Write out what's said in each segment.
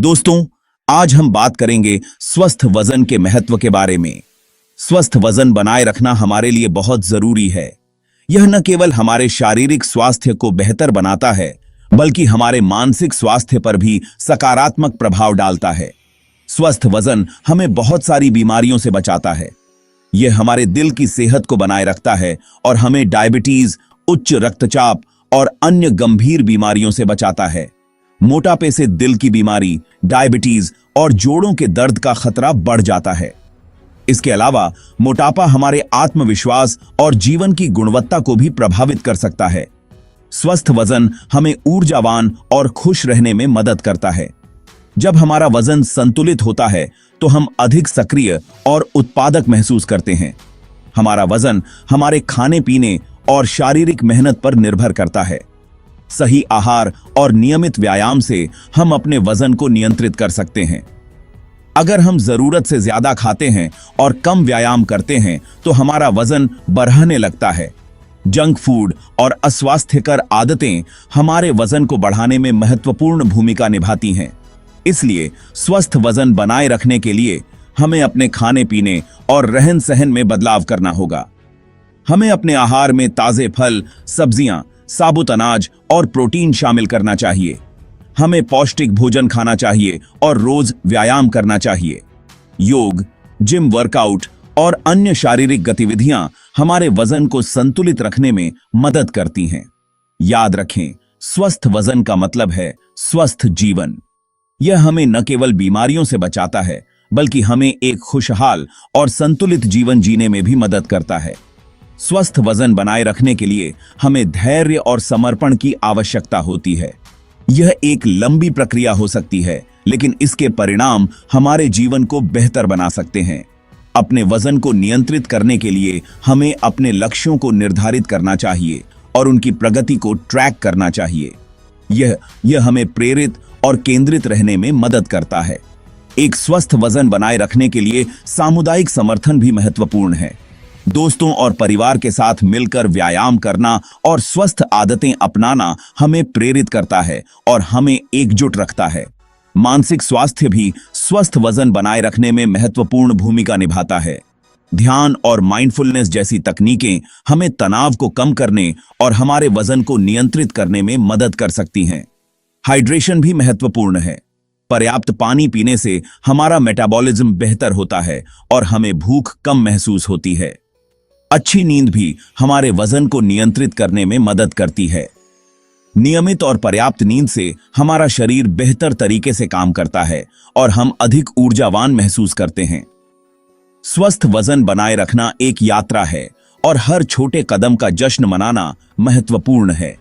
दोस्तों, आज हम बात करेंगे स्वस्थ वजन के महत्व के बारे में। स्वस्थ वजन बनाए रखना हमारे लिए बहुत जरूरी है। यह न केवल हमारे शारीरिक स्वास्थ्य को बेहतर बनाता है, बल्कि हमारे मानसिक स्वास्थ्य पर भी सकारात्मक प्रभाव डालता है। स्वस्थ वजन हमें बहुत सारी बीमारियों से बचाता है। यह हमारे दिल की सेहत को बनाए रखता है और हमें डायबिटीज, उच्च रक्तचाप और अन्य गंभीर बीमारियों से बचाता है। मोटापे से दिल की बीमारी, डायबिटीज और जोड़ों के दर्द का खतरा बढ़ जाता है। इसके अलावा मोटापा हमारे आत्मविश्वास और जीवन की गुणवत्ता को भी प्रभावित कर सकता है। स्वस्थ वजन हमें ऊर्जावान और खुश रहने में मदद करता है। जब हमारा वजन संतुलित होता है तो हम अधिक सक्रिय और उत्पादक महसूस करते हैं। हमारा वजन हमारे खाने पीने और शारीरिक मेहनत पर निर्भर करता है। सही आहार और नियमित व्यायाम से हम अपने वजन को नियंत्रित कर सकते हैं। अगर हम जरूरत से ज्यादा खाते हैं और कम व्यायाम करते हैं तो हमारा वजन बढ़ने लगता है। जंक फूड और अस्वास्थ्यकर आदतें हमारे वजन को बढ़ाने में महत्वपूर्ण भूमिका निभाती हैं। इसलिए स्वस्थ वजन बनाए रखने के लिए हमें अपने खाने पीने और रहन सहन में बदलाव करना होगा। हमें अपने आहार में ताजे फल, सब्जियां, साबुत अनाज और प्रोटीन शामिल करना चाहिए। हमें पौष्टिक भोजन खाना चाहिए और रोज व्यायाम करना चाहिए। योग, जिम वर्कआउट और अन्य शारीरिक गतिविधियां हमारे वजन को संतुलित रखने में मदद करती हैं। याद रखें, स्वस्थ वजन का मतलब है स्वस्थ जीवन। यह हमें न केवल बीमारियों से बचाता है, बल्कि हमें एक खुशहाल और संतुलित जीवन जीने में भी मदद करता है। स्वस्थ वजन बनाए रखने के लिए हमें धैर्य और समर्पण की आवश्यकता होती है। यह एक लंबी प्रक्रिया हो सकती है, लेकिन इसके परिणाम हमारे जीवन को बेहतर बना सकते हैं। अपने वजन को नियंत्रित करने के लिए हमें अपने लक्ष्यों को निर्धारित करना चाहिए और उनकी प्रगति को ट्रैक करना चाहिए। यह हमें प्रेरित और केंद्रित रहने में मदद करता है। एक स्वस्थ वजन बनाए रखने के लिए सामुदायिक समर्थन भी महत्वपूर्ण है। दोस्तों और परिवार के साथ मिलकर व्यायाम करना और स्वस्थ आदतें अपनाना हमें प्रेरित करता है और हमें एकजुट रखता है। मानसिक स्वास्थ्य भी स्वस्थ वजन बनाए रखने में महत्वपूर्ण भूमिका निभाता है। ध्यान और माइंडफुलनेस जैसी तकनीकें हमें तनाव को कम करने और हमारे वजन को नियंत्रित करने में मदद कर सकती हैं। हाइड्रेशन भी महत्वपूर्ण है। पर्याप्त पानी पीने से हमारा मेटाबॉलिज्म बेहतर होता है और हमें भूख कम महसूस होती है। अच्छी नींद भी हमारे वजन को नियंत्रित करने में मदद करती है। नियमित और पर्याप्त नींद से हमारा शरीर बेहतर तरीके से काम करता है और हम अधिक ऊर्जावान महसूस करते हैं। स्वस्थ वजन बनाए रखना एक यात्रा है और हर छोटे कदम का जश्न मनाना महत्वपूर्ण है।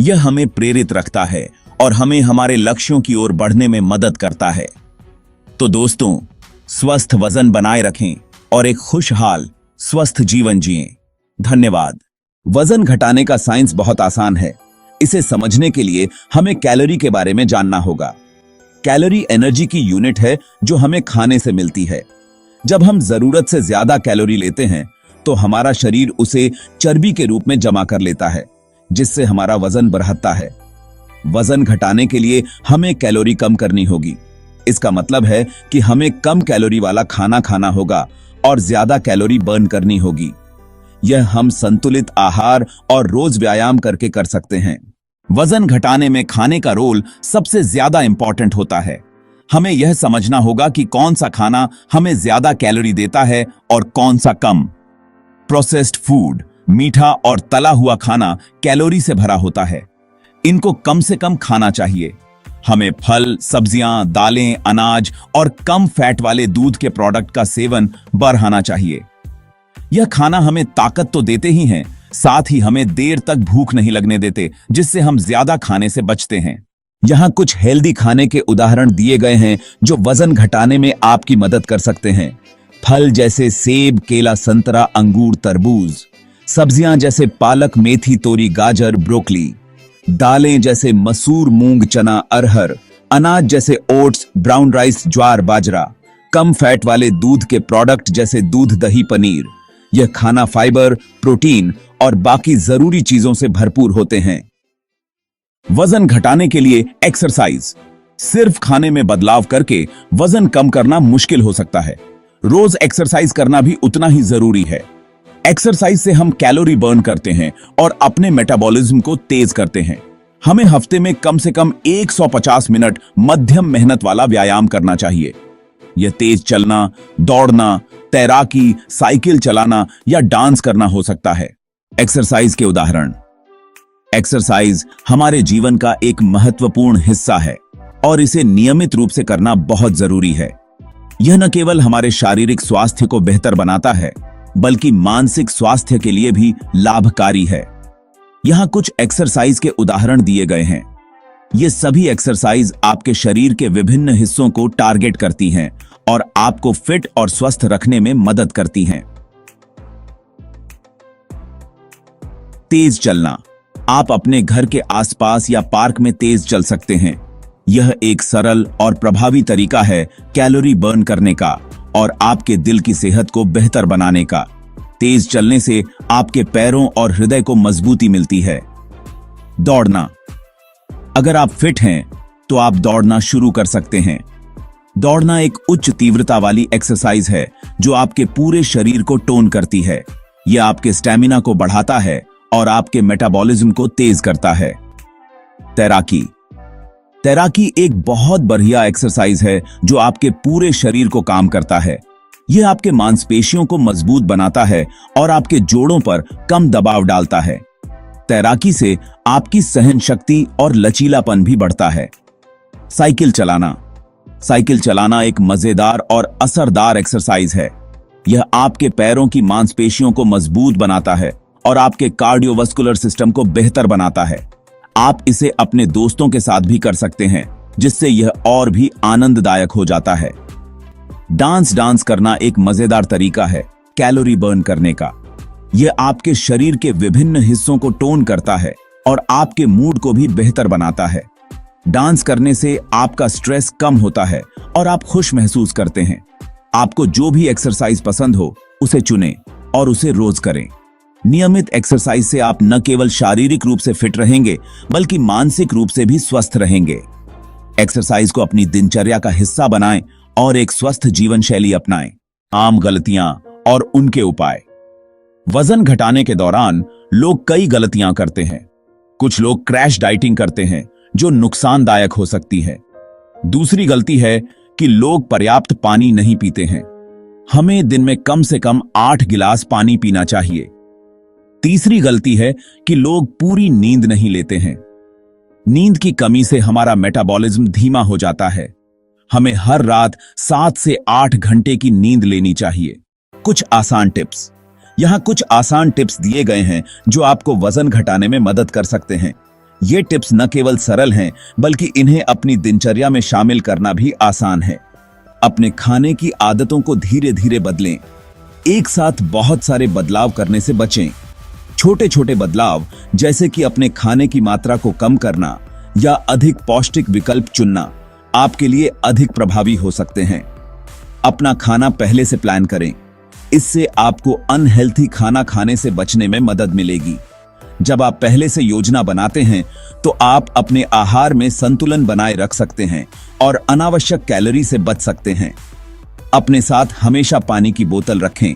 यह हमें प्रेरित रखता है और हमें हमारे लक्ष्यों की ओर बढ़ने में मदद करता है। तो दोस्तों, स्वस्थ वजन बनाए रखें और एक खुशहाल स्वस्थ जीवन जिएं। धन्यवाद। वजन घटाने का साइंस बहुत आसान है। इसे समझने के लिए हमें कैलोरी के बारे में जानना होगा। कैलोरी एनर्जी की यूनिट है जो हमें खाने से मिलती है। जब हम जरूरत से ज्यादा कैलोरी लेते हैं तो हमारा शरीर उसे चर्बी के रूप में जमा कर लेता है, जिससे हमारा वजन बढ़ता है। वजन घटाने के लिए हमें कैलोरी कम करनी होगी। इसका मतलब है कि हमें कम कैलोरी वाला खाना खाना होगा और ज्यादा कैलोरी बर्न करनी होगी। यह हम संतुलित आहार और रोज व्यायाम करके कर सकते हैं। वजन घटाने में खाने का रोल सबसे ज्यादा इंपॉर्टेंट होता है। हमें यह समझना होगा कि कौन सा खाना हमें ज्यादा कैलोरी देता है और कौन सा कम। प्रोसेस्ड फूड, मीठा और तला हुआ खाना कैलोरी से भरा होता है। इनको कम से कम खाना चाहिए। हमें फल, सब्जियां, दालें, अनाज और कम फैट वाले दूध के प्रोडक्ट का सेवन बढ़ाना चाहिए। यह खाना हमें ताकत तो देते ही हैं, साथ ही हमें देर तक भूख नहीं लगने देते, जिससे हम ज्यादा खाने से बचते हैं। यहाँ कुछ हेल्दी खाने के उदाहरण दिए गए हैं जो वजन घटाने में आपकी मदद कर सकते हैं। फल जैसे सेब, केला, संतरा, अंगूर, तरबूज। सब्जियां जैसे पालक, मेथी, तोरी, गाजर, ब्रोकली। दालें जैसे मसूर, मूंग, चना, अरहर। अनाज जैसे ओट्स, ब्राउन राइस, ज्वार, बाजरा। कम फैट वाले दूध के प्रोडक्ट जैसे दूध, दही, पनीर। यह खाना फाइबर, प्रोटीन और बाकी जरूरी चीजों से भरपूर होते हैं। वजन घटाने के लिए एक्सरसाइज। सिर्फ खाने में बदलाव करके वजन कम करना मुश्किल हो सकता है। रोज एक्सरसाइज करना भी उतना ही जरूरी है। एक्सरसाइज से हम कैलोरी बर्न करते हैं और अपने मेटाबॉलिज्म को तेज करते हैं। हमें हफ्ते में कम से कम 150 मिनट मध्यम मेहनत वाला व्यायाम करना चाहिए। यह तेज चलना, दौड़ना, तैराकी, साइकिल चलाना या डांस करना हो सकता है। एक्सरसाइज के उदाहरण। एक्सरसाइज हमारे जीवन का एक महत्वपूर्ण हिस्सा है और इसे नियमित रूप से करना बहुत जरूरी है। यह न केवल हमारे शारीरिक स्वास्थ्य को बेहतर बनाता है, बल्कि मानसिक स्वास्थ्य के लिए भी लाभकारी है। यहां कुछ एक्सरसाइज के उदाहरण दिए गए हैं। ये सभी एक्सरसाइज आपके शरीर के विभिन्न हिस्सों को टारगेट करती हैं और आपको फिट और स्वस्थ रखने में मदद करती हैं। तेज चलना। आप अपने घर के आसपास या पार्क में तेज चल सकते हैं। यह एक सरल और प्रभावी तरीका है कैलोरी बर्न करने का और आपके दिल की सेहत को बेहतर बनाने का। तेज चलने से आपके पैरों और हृदय को मजबूती मिलती है। दौड़ना। अगर आप फिट हैं तो आप दौड़ना शुरू कर सकते हैं। दौड़ना एक उच्च तीव्रता वाली एक्सरसाइज है जो आपके पूरे शरीर को टोन करती है। यह आपके स्टैमिना को बढ़ाता है और आपके मेटाबॉलिज्म को तेज करता है। तैराकी। तैराकी एक बहुत बढ़िया एक्सरसाइज है जो आपके पूरे शरीर को काम करता है। यह आपके मांसपेशियों को मजबूत बनाता है और आपके जोड़ों पर कम दबाव डालता है। तैराकी से आपकी सहन शक्ति और लचीलापन भी बढ़ता है। साइकिल चलाना। साइकिल चलाना एक मजेदार और असरदार एक्सरसाइज है। यह आपके पैरों की मांसपेशियों को मजबूत बनाता है और आपके कार्डियोवास्कुलर सिस्टम को बेहतर बनाता है। आप इसे अपने दोस्तों के साथ भी कर सकते हैं, जिससे यह और भी आनंददायक हो जाता है। डांस करना एक मजेदार तरीका है कैलोरी बर्न करने का। यह आपके शरीर के विभिन्न हिस्सों को टोन करता है और आपके मूड को भी बेहतर बनाता है। डांस करने से आपका स्ट्रेस कम होता है और आप खुश महसूस करते हैं। आपको जो भी एक्सरसाइज पसंद हो उसे चुनें और उसे रोज करें। नियमित एक्सरसाइज से आप न केवल शारीरिक रूप से फिट रहेंगे, बल्कि मानसिक रूप से भी स्वस्थ रहेंगे। एक्सरसाइज को अपनी दिनचर्या का हिस्सा बनाएं और एक स्वस्थ जीवन शैली अपनाएं। आम गलतियां और उनके उपाय। वजन घटाने के दौरान लोग कई गलतियां करते हैं। कुछ लोग क्रैश डाइटिंग करते हैं जो नुकसानदायक हो सकती है। दूसरी गलती है कि लोग पर्याप्त पानी नहीं पीते हैं। हमें दिन में कम से कम 8 गिलास पानी पीना चाहिए। तीसरी गलती है कि लोग पूरी नींद नहीं लेते हैं। नींद की कमी से हमारा मेटाबॉलिज्म धीमा हो जाता है। हमें हर रात 7 से 8 घंटे की नींद लेनी चाहिए। कुछ आसान टिप्स। यहां कुछ आसान टिप्स दिए गए हैं जो आपको वजन घटाने में मदद कर सकते हैं। ये टिप्स न केवल सरल हैं, बल्कि इन्हें अपनी दिनचर्या में शामिल करना भी आसान है। अपने खाने की आदतों को धीरे धीरे बदलें। एक साथ बहुत सारे बदलाव करने से बचें। छोटे छोटे बदलाव, जैसे कि अपने खाने की मात्रा को कम करना या अधिक पौष्टिक विकल्प चुनना, आपके लिए अधिक प्रभावी हो सकते हैं। अपना खाना पहले से प्लान करें। इससे आपको अनहेल्थी खाना खाने से बचने में मदद मिलेगी। जब आप पहले से योजना बनाते हैं तो आप अपने आहार में संतुलन बनाए रख सकते हैं और अनावश्यक कैलोरी से बच सकते हैं। अपने साथ हमेशा पानी की बोतल रखें।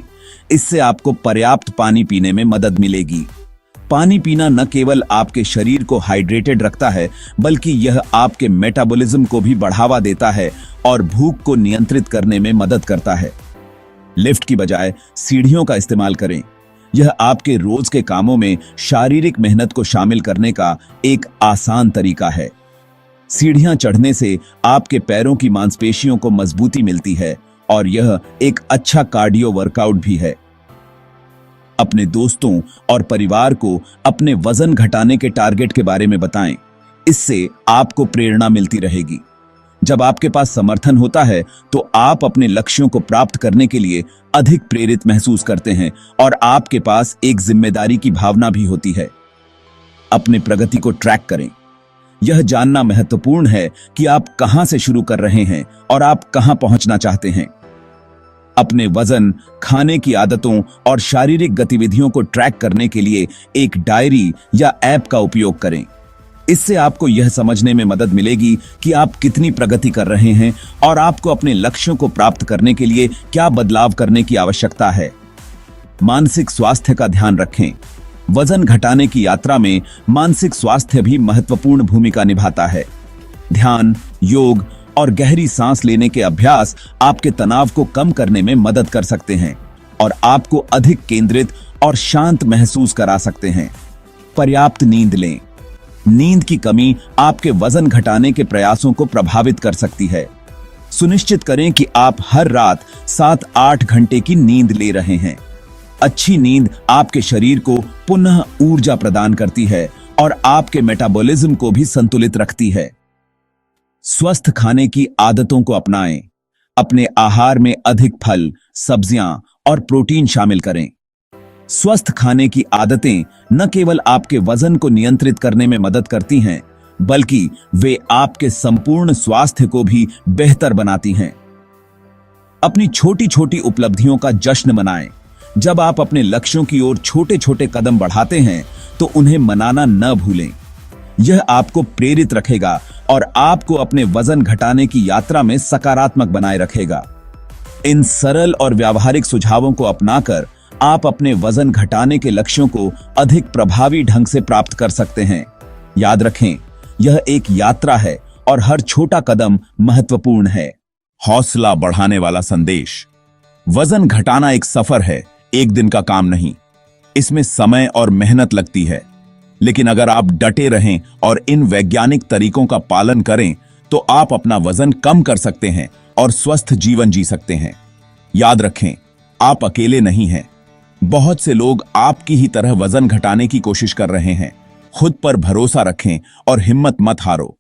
इससे आपको पर्याप्त पानी पीने में मदद मिलेगी। पानी पीना न केवल आपके शरीर को हाइड्रेटेड रखता है, बल्कि यह आपके मेटाबॉलिज्म को भी बढ़ावा देता है और भूख को नियंत्रित करने में मदद करता है। लिफ्ट की बजाय सीढ़ियों का इस्तेमाल करें। यह आपके रोज के कामों में शारीरिक मेहनत को शामिल करने का एक आसान तरीका है। सीढ़ियां चढ़ने से आपके पैरों की मांसपेशियों को मजबूती मिलती है और यह एक अच्छा कार्डियो वर्कआउट भी है। अपने दोस्तों और परिवार को अपने वजन घटाने के टारगेट के बारे में बताएं। इससे आपको प्रेरणा मिलती रहेगी। जब आपके पास समर्थन होता है तो आप अपने लक्ष्यों को प्राप्त करने के लिए अधिक प्रेरित महसूस करते हैं और आपके पास एक जिम्मेदारी की भावना भी होती है। अपने प्रगति को ट्रैक करें। यह जानना महत्वपूर्ण है कि आप कहां से शुरू कर रहे हैं और आप कहां पहुंचना चाहते हैं। अपने वजन, खाने की आदतों और शारीरिक गतिविधियों को ट्रैक करने के लिए एक डायरी या ऐप का उपयोग करें। इससे आपको यह समझने में मदद मिलेगी कि आप कितनी प्रगति कर रहे हैं और आपको अपने लक्ष्यों को प्राप्त करने के लिए क्या बदलाव करने की आवश्यकता है। मानसिक स्वास्थ्य का ध्यान रखें। वजन घटाने की यात्रा में मानसिक स्वास्थ्य भी महत्वपूर्ण भूमिका निभाता है। ध्यान, योग और गहरी सांस लेने के अभ्यास आपके तनाव को कम करने में मदद कर सकते हैं और आपको अधिक केंद्रित और शांत महसूस करा सकते हैं। पर्याप्त नींद लें। नींद की कमी आपके वजन घटाने के प्रयासों को प्रभावित कर सकती है। सुनिश्चित करें कि आप हर रात 7-8 घंटे की नींद ले रहे हैं। अच्छी नींद आपके शरीर को पुनः ऊर्जा प्रदान करती है और आपके मेटाबॉलिज्म को भी संतुलित रखती है। स्वस्थ खाने की आदतों को अपनाएं। अपने आहार में अधिक फल, सब्जियां और प्रोटीन शामिल करें। स्वस्थ खाने की आदतें न केवल आपके वजन को नियंत्रित करने में मदद करती हैं, बल्कि वे आपके संपूर्ण स्वास्थ्य को भी बेहतर बनाती हैं। अपनी छोटी छोटी उपलब्धियों का जश्न मनाएं। जब आप अपने लक्ष्यों की ओर छोटे छोटे कदम बढ़ाते हैं तो उन्हें मनाना न भूलें। यह आपको प्रेरित रखेगा और आपको अपने वजन घटाने की यात्रा में सकारात्मक बनाए रखेगा। इन सरल और व्यावहारिक सुझावों को अपनाकर आप अपने वजन घटाने के लक्ष्यों को अधिक प्रभावी ढंग से प्राप्त कर सकते हैं। याद रखें, यह एक यात्रा है और हर छोटा कदम महत्वपूर्ण है। हौसला बढ़ाने वाला संदेश। वजन घटाना एक सफर है, एक दिन का काम नहीं। इसमें समय और मेहनत लगती है, लेकिन अगर आप डटे रहें और इन वैज्ञानिक तरीकों का पालन करें तो आप अपना वजन कम कर सकते हैं और स्वस्थ जीवन जी सकते हैं। याद रखें, आप अकेले नहीं हैं। बहुत से लोग आपकी ही तरह वजन घटाने की कोशिश कर रहे हैं। खुद पर भरोसा रखें और हिम्मत मत हारो।